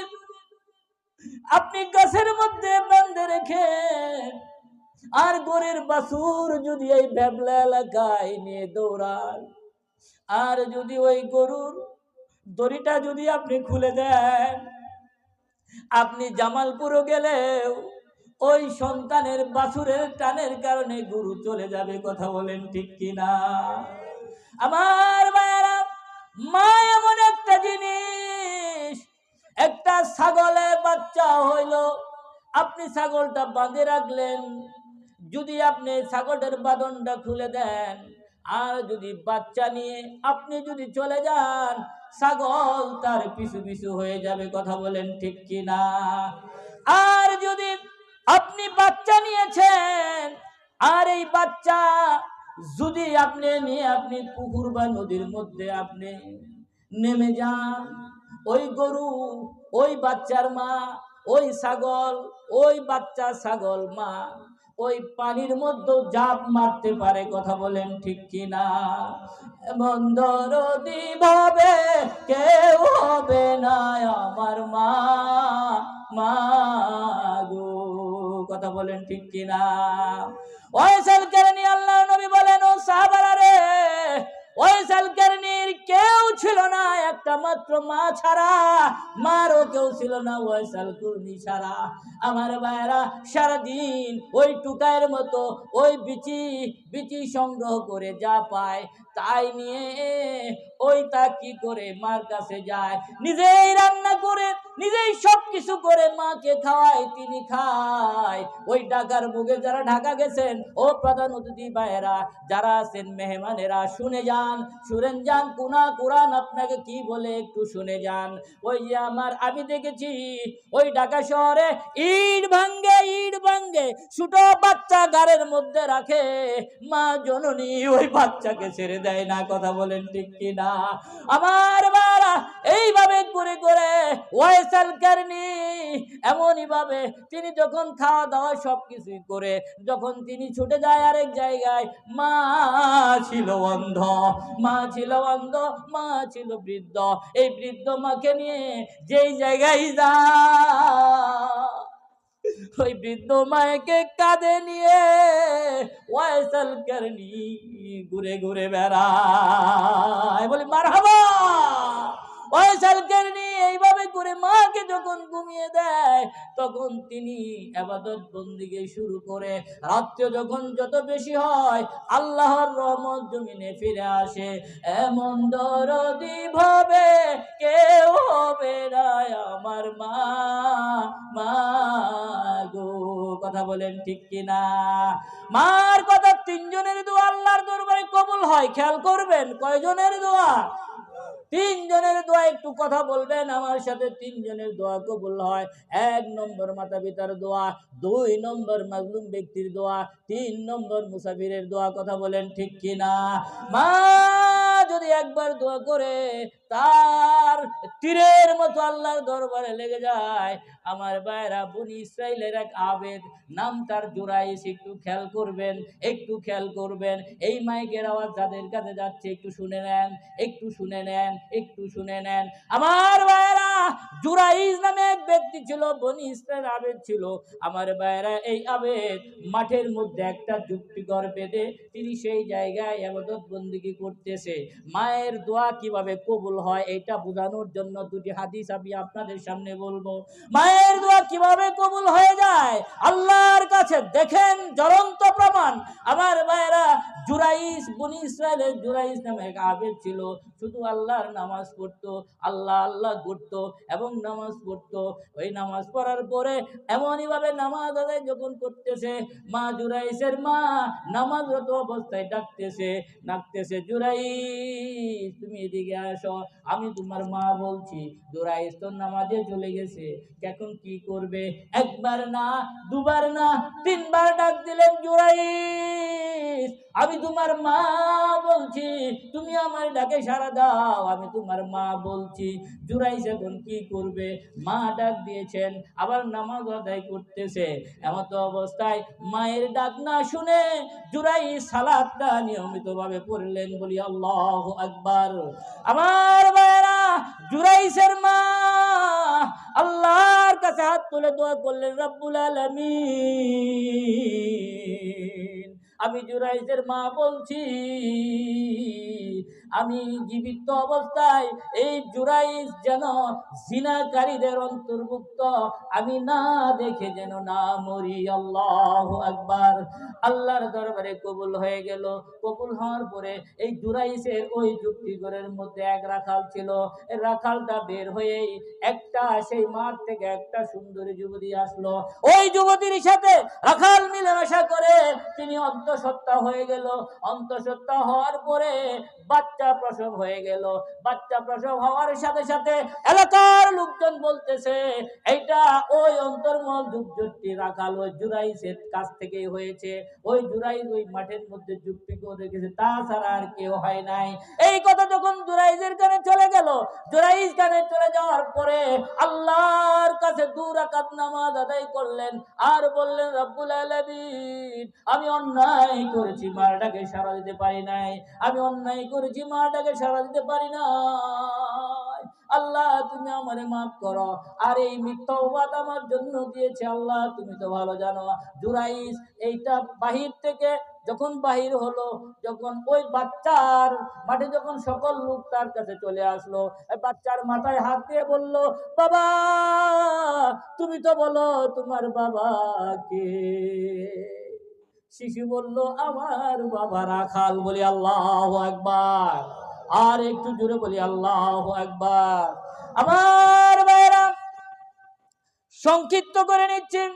আপনি গাছের মধ্যে বাঁধে রেখে, আর গরুর বাছুর যদি এই ভ্যাবলা এলাকায় নিয়ে দৌড়ায়, আর যদি ওই গরুর দড়িটা যদি আপনি খুলে দেন, আপনি জামালপুরও গেলেও ওই সন্তানের বাছুরের টানের কারণে গরু চলে যাবে। কথা বলেন ঠিক কিনা? আমার ভাইয়েরা, মা এমন একটা জিনিস, একটা ছাগলের বাচ্চা হইল, আপনি ছাগলটা বাঁধে রাখলেন, যদি আপনি ছাগলের বাঁধনটা খুলে দেন আর যদি বাচ্চা নিয়ে আপনি যদি চলে যান, ছাগল তার পিছু পিছু হয়ে যাবে। কথা বলেন ঠিক কিনা? আর যদি আপনি বাচ্চা নিয়েছেন আর এই বাচ্চা যদি আপনি নিয়ে আপনি পুকুর বা নদীর মধ্যে আপনি নেমে যান, ওই গরু, ওই বাচ্চার মা, ওই ছাগল, ওই বাচ্চা ছাগল মা ওই পানির মধ্যে জাপ মারতে পারে। কথা বলেন ঠিক কিনা? এমন দরদি ভাবে কেউ হবে না আমার মা, মা গো। কথা বলেন ঠিক কিনা? ওয়াইসাল কারণী আল্লাহর নবী বলেন, ও সাহাবারা রে, ওয়াইসাল কারণীর কেউ ছিল না একটা মাত্র মা ছাড়া, মারও কেউ ছিল না ওয়াইসাল কারণী ছাড়া। আমার ভাইরা সারাদিন ওই টুকায়ের মতো ওই বিচি বিচি সংগ্রহ করে যা পায় তাই নিয়ে ওই তা কি করে মার কাছে যায়, নিজেই রান্না করে নিজেই সবকিছু করে মাকে খাওয়ায়, তিনি খায়। ওই ঢাকার বুকে যারা ঢাকা গেছেন, ও প্রধান অতিথি ভাইয়েরা যারা আছেন, মেহমানেরা শুনে যান, শুনেন যান, কোনা কোরআন আপনাকে কি বলে একটু শুনে যান। ওই যে আমি দেখেছি ওই ঢাকা শহরে ইট ভাঙ্গে ছোট বাচ্চা গাড়ির মধ্যে রাখে, মা জননী ওই বাচ্চাকে ছেড়ে দেয় না। কথা বলেন ঠিক কিনা? আমার বাবা এইভাবে করে করে ওয়াইসাল কারণী এমনই ভাবে তিনি যখন খাওয়া দাওয়া সবকিছুই করে যখন তিনি ছুটে যায় আরেক জায়গায়, মা ছিল অন্ধ, মা ছিল অন্ধ, মা ছিল বৃদ্ধ। এই বৃদ্ধ মাকে নিয়ে যেই জায়গায় যা, ওই বৃদ্ধ মাকে কাঁধে নিয়ে ওয়াইসাল কারণী ঘুরে ঘুরে বেড়ায়। বলি মারহাবা। ওয়াইসাল কারণী এইভাবে করে মাকে যখন ঘুমিয়ে দেয় তখন তিনি ইবাদত বন্দেগী শুরু করে। রাত্রে যখন যত বেশি হয় আল্লাহর রহমত জমিনে ফিরে আসে। এমন দরদি ভাবে কেউ হবে না আমার মা, মা গো। কথা বলেন ঠিক কিনা? মার কথা তিনজনের দোয়া আল্লাহর দরবারে কবুল হয়। খেয়াল করবেন, কয়জনের দোয়া? তিনজনের দোয়া। একটু কথা বলবেন আমার সাথে, তিনজনের দোয়া কবুল হয়। 1 নম্বর মাতা পিতার দোয়া, 2 নম্বর মাজলুম ব্যক্তির দোয়া, 3 নম্বর মুসাফিরের দোয়া। কথা বলেন ঠিক কিনা? মা যদি একবার দোয়া করে তার তীরের মতো আল্লাহর দরবারে লেগে যায়। আমার ভাইরা, বনি ইসরাইলের এক আবেদ, নাম তার জুরাইস। একটু খেয়াল করবেন, একটু খেয়াল করবেন। এই মাইকের আওয়াজ যাদের কাছে যাচ্ছে একটু শুনে নেন, একটু শুনে নেন, একটু শুনে নেন। আমার ভাইরা, জুরাইস নামে এক ব্যক্তি ছিল, বনি ইসরাইল আবেদ ছিল। আমার ভাইরা, এই আবেদ মাঠের মধ্যে একটা যুক্তিঘর বেঁধে তিনি সেই জায়গায় ইবাদত বন্দেগী করতেছে। মায়ের দোয়া কিভাবে কবুল হয় এটা বোঝানোর জন্য 2টি হাদিস আমি আপনাদের সামনে বলবো। মায়ের দোয়া কিভাবে কবুল হয়ে যায় আল্লাহর কাছে, দেখেন জ্বলন্ত প্রমাণ। আমার ভাইরা, জুরাইস, বনি ইসরাইলের জুরাইস নামে এক আবেদ ছিল। শুধু আল্লাহর নামাজ পড়তো, আল্লাহ আল্লাহ করতো এবং নামাজ পড়তো। ওই নামাজ পড়ার পরে এমনই ভাবে নামাজ আদায় যখন করতেছে, মা জুরাইসের মা নামাজরত অবস্থায় ডাকতেছে, জুরাইস তুমি এদিকে আসো, আমি তোমার মা বলছি। জুরাইস তো নামাজে চলে গেছে, এখন কি করবে? একবার না, দুবার না, 3 বার ডাক দিলেন, জুরাইস আমি তোমার মা বলছি, তুমি আমার ডাকে সাড়া দাও, আমি তোমার মা বলছি। জুরাইস এখন কি করবে? মা ডাক দিয়েছেন, আবার নামাজ আদায় করতেছে। এমত অবস্থায় মায়ের ডাক না শুনে জুরাইস সালাতটা নিয়মিতভাবে পড়লেন। বলি আল্লাহু আকবার। আমার ভাইরা, জুরাইসের মা আল্লাহর কাছে হাত তুলে দোয়া করলেন, রব্বুল আলামিন আমি জুরাইজের মা বলছি, আমি জীবিত অবস্থায় এই জুরাইজ যেন জিনাকারীদের অন্তর্ভুক্ত আমি না দেখে যেন না মরি। আল্লাহু আকবার। আল্লাহর দরবারে কবুল হয়ে গেল। কবুল হওয়ার পরে এই জুরাইজের ওই যুক্তিগরের মধ্যে এক রাখাল ছিল। রাখালটা বের হয়ে একটা সেই মাঠ থেকে একটা সুন্দরী যুবতী আসলো। ওই যুবতীর সাথে রাখাল মিলেমিশা করে তিনি অন্তঃসত্ত্বা হয়ে গেল। অন্তঃসত্ত্বা হওয়ার পরে বাচ্চা প্রসব হয়ে গেল। বাচ্চা প্রসব হওয়ার সাথে সাথে এলাকার লোকজন বলতেছে এইটা ওই অন্তর্মল যুদ্ধটি রাখাল ওই জুরাইজের কাছ থেকেই হয়েছে। ওই জুরাইজ ওই মাঠের মধ্যে যুক্তি করে রেখেছে, তাছাড়া আর কেউ হয় নাই। এই কথা যখন জুরাইজের কানে চলে গেল, জুরাইজ কানে চলে যাওয়ার পরে আল্লাহর কাছে 2 রাকাত নামাজ আদায় করলেন আর বললেন, রব্বুল আলামিন, আমি অন্যায় করেছি, মাটাকে সাড়া দিতে পারি নাই। আমি অন্যায় করেছি, মাটাকে সাড়া দিতে পারি না। আল্লাহ তুমি আমারে মাফ করো। আর এই মিথ্যা ওয়াদ আমার জন্য দিয়েছে আল্লাহ তুমি তো ভালো জানো। জুরাইজ এইটা বাহির থেকে যখন বাহির হলো, যখন ওই বাচ্চার মাঠে যখন সকল লোক তার কাছে চলে আসলো, বাচ্চার মাথায় হাত দিয়ে বলল, বাবা তুমি তো বলো তোমার বাবা কে? শিশু বলল, আমার বাবা রাখাল। বলি আল্লাহু আকবার। আর একটু জোরে বলি আল্লাহু আকবার। আমার ভাইরা সংক্ষিপ্ত করে নিচ্ছেন,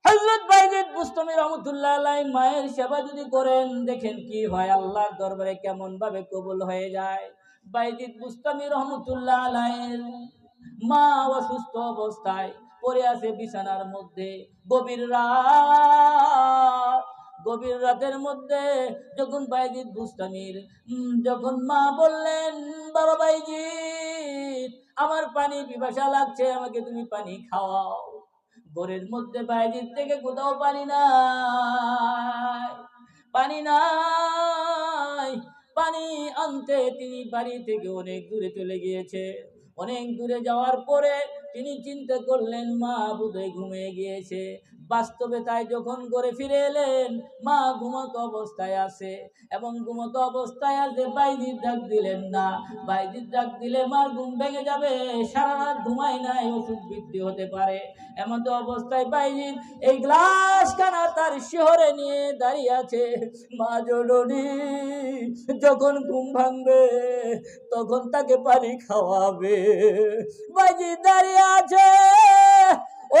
হযরত বাইজিদ বুস্তামি রহমাতুল্লাহ আলাইহি মায়ের সেবা যদি করেন, দেখেন কি হয়, আল্লাহর দরবারে কেমন ভাবে কবুল হয়ে যায়। বাইজিদ বুস্তামি রহমাতুল্লাহ আলাইহির মা অসুস্থ অবস্থায় পড়ে আছে বিছানার মধ্যে। গভীর রাত, গভীর রাতের মধ্যে যখন বাইজিদ বুস্তামির যখন মা বললেন, বাবা বাইজিদ আমার পানি পিপাসা লাগছে, আমাকে তুমি পানি খাওয়াও। ঘরের মধ্যে বাইরের থেকে কোথাও পানি নাই, পানি নাই। পানি আনতে তিনি বাড়ি থেকে অনেক দূরে চলে গিয়েছে। অনেক দূরে যাওয়ার পরে তিনি চিন্তা করলেন মা বোধহয় ঘুমিয়ে গিয়েছে। বাস্তবে তাই যখন ঘরে ফিরে এলেন, মা ঘুমন্ত অবস্থায় আছে এবং ঘুমন্ত অবস্থায় আছে। বাইজিদ ডাক দিলেন না, বাইজিদ ডাক দিলে মার ঘুম ভেঙে যাবে, সারা রাত ঘুমায় নাই, অসুখ বৃদ্ধি হতে পারে। এমন তো অবস্থায় বাইজিদ এই গ্লাস খানা তার শিহরে নিয়ে দাঁড়িয়ে আছে। মা জননী যখন ঘুম ভাঙবে তখন তাকে পানি খাওয়াবে। বাইজিদ দাঁড়িয়ে আছে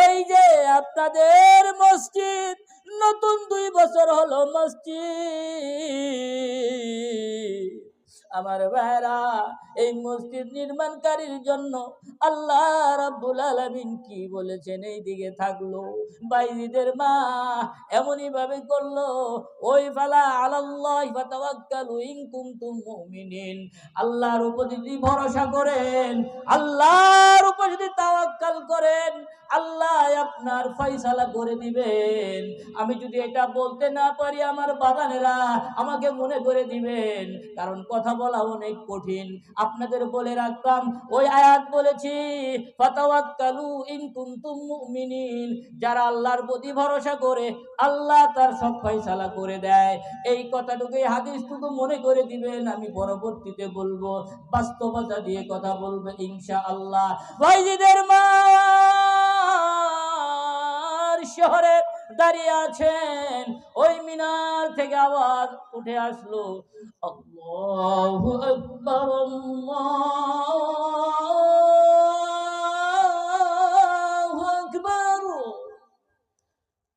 ওই যে আপনাদের মসজিদ, নতুন 2 বছর হলো মসজিদ। আমার ভাইরা এই মসজিদ নির্মাণকারীর জন্য আল্লাহ রাব্বুল আলামিন কি বলেছেন এই দিকে থাকলো। বাইজিদের মা এমনই ভাবে করলো, ওই ফালা আলাল্লাহি ফাতাওয়াক্কালু ইন কুনতুম মুমিনিন, আল্লাহর উপর যদি ভরসা করেন, আল্লাহর উপর যদি তাওয়াক্কাল করেন, আল্লাহ আপনার ফয়সালা করে দিবেন। আমি যদি এটা বলতে না পারি, আমার বাগানেরা আমাকে মনে করে দিবেন, কারণ কথা বলা অনেক কঠিন। আপনাদের বলে রাখতাম, ওই আয়াত বলেছি ফাতাওয়াক্কালু ইন কুনতুম মুমিনিন, যারা আল্লাহর প্রতি ভরসা করে আল্লাহ তার সব ফয়সালা করে দেয়। এই কথাটুকু এই হাদিসটুকু মনে করে দিবেন। আমি পরবর্তীতে বলবো, বাস্তবতা দিয়ে কথা বলবো ইনশাআল্লাহ। বাইজিদের মা শহরে দাঁড়িয়ে আছেন, ওই মিনার থেকে আওয়াজ উঠে আসলো, আল্লাহু আকবার, আল্লাহু আকবার,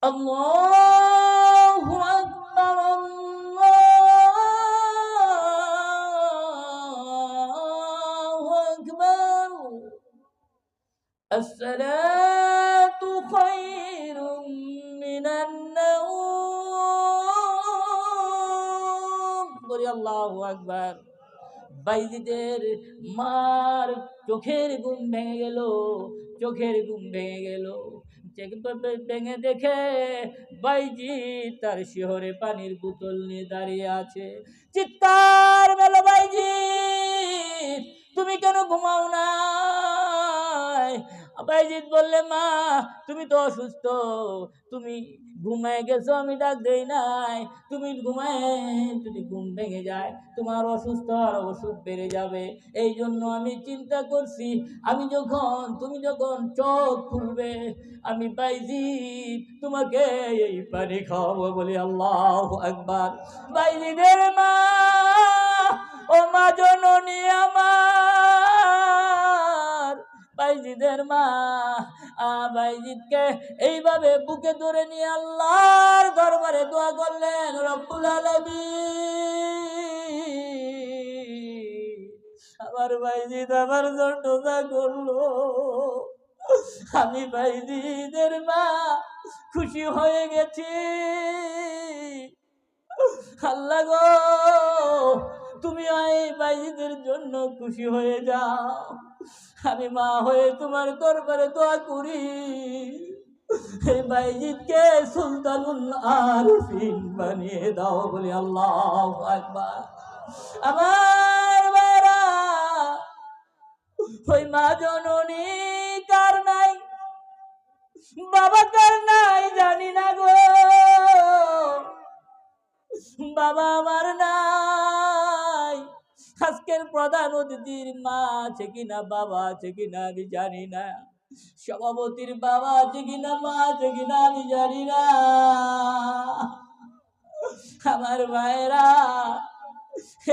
আল্লাহু আকবার, আল্লাহু আকবার, আসসালাতু খায়রুম মিনান নাওম। বলি আল্লাহু আকবার। বাইজিদের মার চোখের ঘুম ভেঙে গেল, চোখের ঘুম ভেঙে গেল। ভেঙে দেখে বাইজিদ তার শিহরে পানির বোতল নিয়ে দাঁড়িয়ে আছে। চিৎকার মেলো, বাইজিদ তুমি কেন ঘুমাও না? বাইজিদ বললে, মা তুমি তো অসুস্থ, তুমি ঘুমায় গেছো, আমি ডাক দেই নাই, তুমি ঘুমায়, যদি ঘুম ভেঙে যায় তোমার অসুস্থ আর ওষুধ বেড়ে যাবে, এই জন্য আমি চিন্তা করছি তুমি যখন চোখ খুলবে আমি বাইজিদ তোমাকে এই পানি খাওয়াবো। বলি আল্লাহু আকবার। বাইজিদের মা, ও মা জননী আমার, বাইজিদের মা বাইজিদকে এইভাবে বুকে ধরে নিয়ে আল্লাহর দরবারে দোয়া করলেন, রব্বুল আলামিন আমার বাইজিদ আমার জন্য দোয়া করলো, আমি বাইজিদের মা খুশি হয়ে গেছি। আল্লাহ গো, তুমি এই বাইজিদের জন্য খুশি হয়ে যাও, আমি মা হয়ে তোমার দরবারে দোয়া করি, এই বাইজিদকে সুলতানুল আরিফিন বানিয়ে দাও। বলি আল্লাহু আকবার। আমার ভাইরা, ওই মা জননী কার নাই, বাবা কার নাই জানি না গো, বাবা আমার নাই। আজকের প্রধান অতিথির মা আছে কিনা, বাবা আছে কিনা আমি জানি না, সভাপতির বাবা আছে কিনা, মা আছে কিনা আমি জানি না। আমার ভাইরা,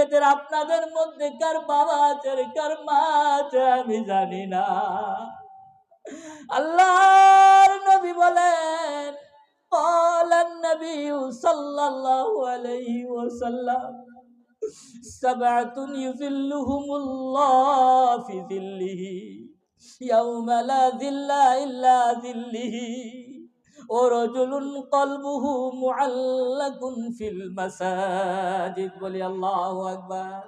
এদের আপনাদের মধ্যে কার বাবা আছে কার মা আছে আমি জানি না। আল্লাহর নবী বলেন, ক্বালান নবী সাল্লাল্লাহু আলাইহি ওয়াসাল্লাম, সাবআতুন ইউযিল্লুহুমুল্লাহু ফি যিল্লিহি ইয়াওমা লা যিল্লা ইল্লা যিল্লিহি ওয়া রাজুলুন কলবুহু মুআল্লাকুন ফিল মাসাজিদ। বলি আল্লাহু আকবার।